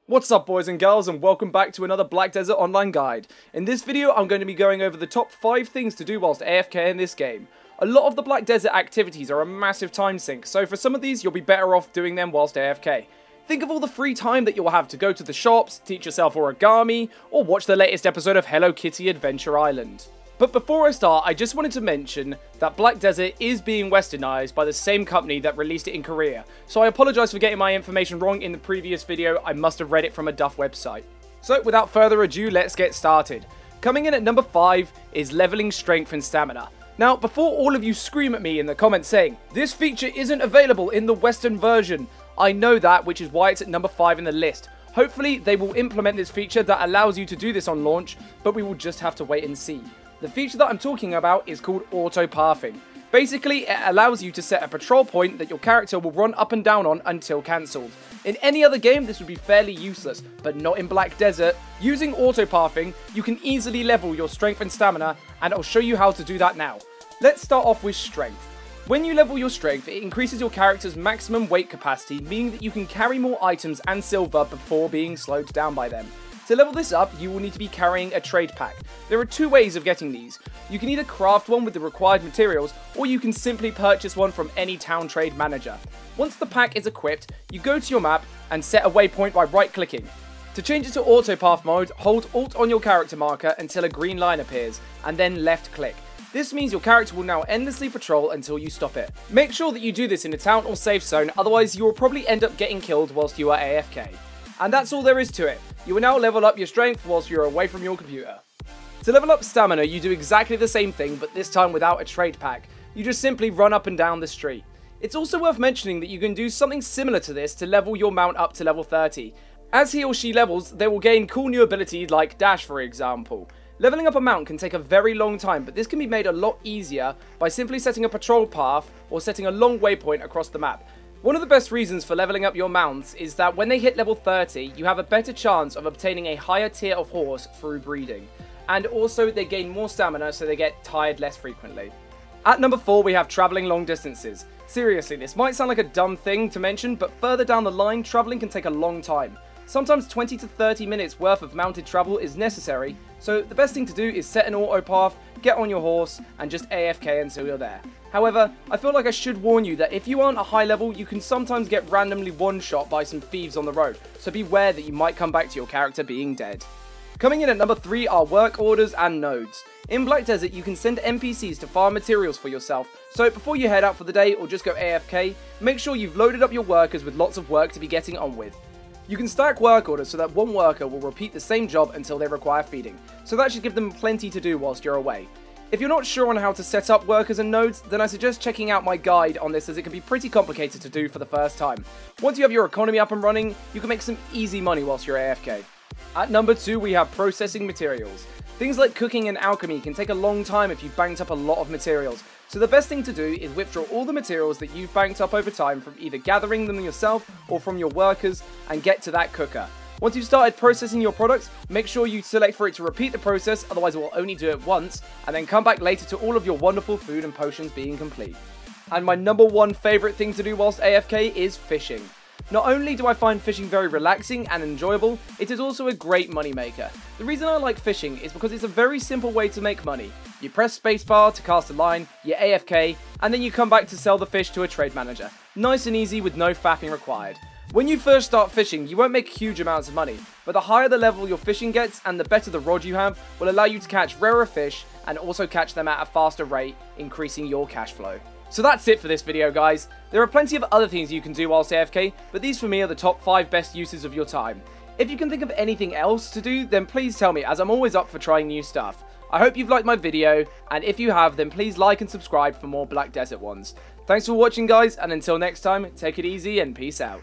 What's up boys and girls, and welcome back to another Black Desert Online guide. In this video I'm going to be going over the top 5 things to do whilst AFK in this game. A lot of the Black Desert activities are a massive time sink, so for some of these you'll be better off doing them whilst AFK. Think of all the free time that you'll have to go to the shops, teach yourself origami, or watch the latest episode of Hello Kitty Adventure Island. But before I start, I just wanted to mention that Black Desert is being westernized by the same company that released it in Korea. So I apologize for getting my information wrong in the previous video. I must have read it from a Duff website. So without further ado, let's get started. Coming in at number 5 is leveling strength and stamina. Now, before all of you scream at me in the comments saying, this feature isn't available in the Western version, I know that, which is why it's at number 5 in the list. Hopefully, they will implement this feature that allows you to do this on launch, but we will just have to wait and see. The feature that I'm talking about is called auto-pathing. Basically, it allows you to set a patrol point that your character will run up and down on until cancelled. In any other game, this would be fairly useless, but not in Black Desert. Using auto-pathing, you can easily level your strength and stamina, and I'll show you how to do that now. Let's start off with strength. When you level your strength, it increases your character's maximum weight capacity, meaning that you can carry more items and silver before being slowed down by them. To level this up, you will need to be carrying a trade pack. There are 2 ways of getting these. You can either craft one with the required materials, or you can simply purchase one from any town trade manager. Once the pack is equipped, you go to your map and set a waypoint by right-clicking. To change it to autopath mode, hold Alt on your character marker until a green line appears, and then left-click. This means your character will now endlessly patrol until you stop it. Make sure that you do this in a town or safe zone, otherwise you will probably end up getting killed whilst you are AFK. And that's all there is to it. You will now level up your strength whilst you're away from your computer. To level up stamina, you do exactly the same thing, but this time without a trade pack. You just simply run up and down the street. It's also worth mentioning that you can do something similar to this to level your mount up to level 30. As he or she levels, they will gain cool new abilities like dash, for example. Leveling up a mount can take a very long time, but this can be made a lot easier by simply setting a patrol path or setting a long waypoint across the map. One of the best reasons for leveling up your mounts is that when they hit level 30, you have a better chance of obtaining a higher tier of horse through breeding. And also they gain more stamina, so they get tired less frequently. At number 4 we have travelling long distances. Seriously, this might sound like a dumb thing to mention, but further down the line, travelling can take a long time. Sometimes 20 to 30 minutes worth of mounted travel is necessary, so the best thing to do is set an auto path, get on your horse, and just AFK until you're there. However, I feel like I should warn you that if you aren't a high level, you can sometimes get randomly one-shot by some thieves on the road, so beware that you might come back to your character being dead. Coming in at number 3 are work orders and nodes. In Black Desert, you can send NPCs to farm materials for yourself, so before you head out for the day or just go AFK, make sure you've loaded up your workers with lots of work to be getting on with. You can stack work orders so that one worker will repeat the same job until they require feeding, so that should give them plenty to do whilst you're away. If you're not sure on how to set up workers and nodes, then I suggest checking out my guide on this, as it can be pretty complicated to do for the first time. Once you have your economy up and running, you can make some easy money whilst you're AFK. At number 2 we have processing materials. Things like cooking and alchemy can take a long time if you've banked up a lot of materials, so the best thing to do is withdraw all the materials that you've banked up over time from either gathering them yourself or from your workers and get to that cooker. Once you've started processing your products, make sure you select for it to repeat the process, otherwise it will only do it once, and then come back later to all of your wonderful food and potions being complete. And my number 1 favourite thing to do whilst AFK is fishing. Not only do I find fishing very relaxing and enjoyable, it is also a great money maker. The reason I like fishing is because it's a very simple way to make money. You press spacebar to cast a line, you AFK, and then you come back to sell the fish to a trade manager. Nice and easy with no faffing required. When you first start fishing, you won't make huge amounts of money, but the higher the level your fishing gets and the better the rod you have will allow you to catch rarer fish and also catch them at a faster rate, increasing your cash flow. So that's it for this video, guys. There are plenty of other things you can do whilst AFK, but these for me are the top 5 best uses of your time. If you can think of anything else to do, then please tell me, as I'm always up for trying new stuff. I hope you've liked my video, and if you have, then please like and subscribe for more Black Desert ones. Thanks for watching, guys, and until next time, take it easy and peace out.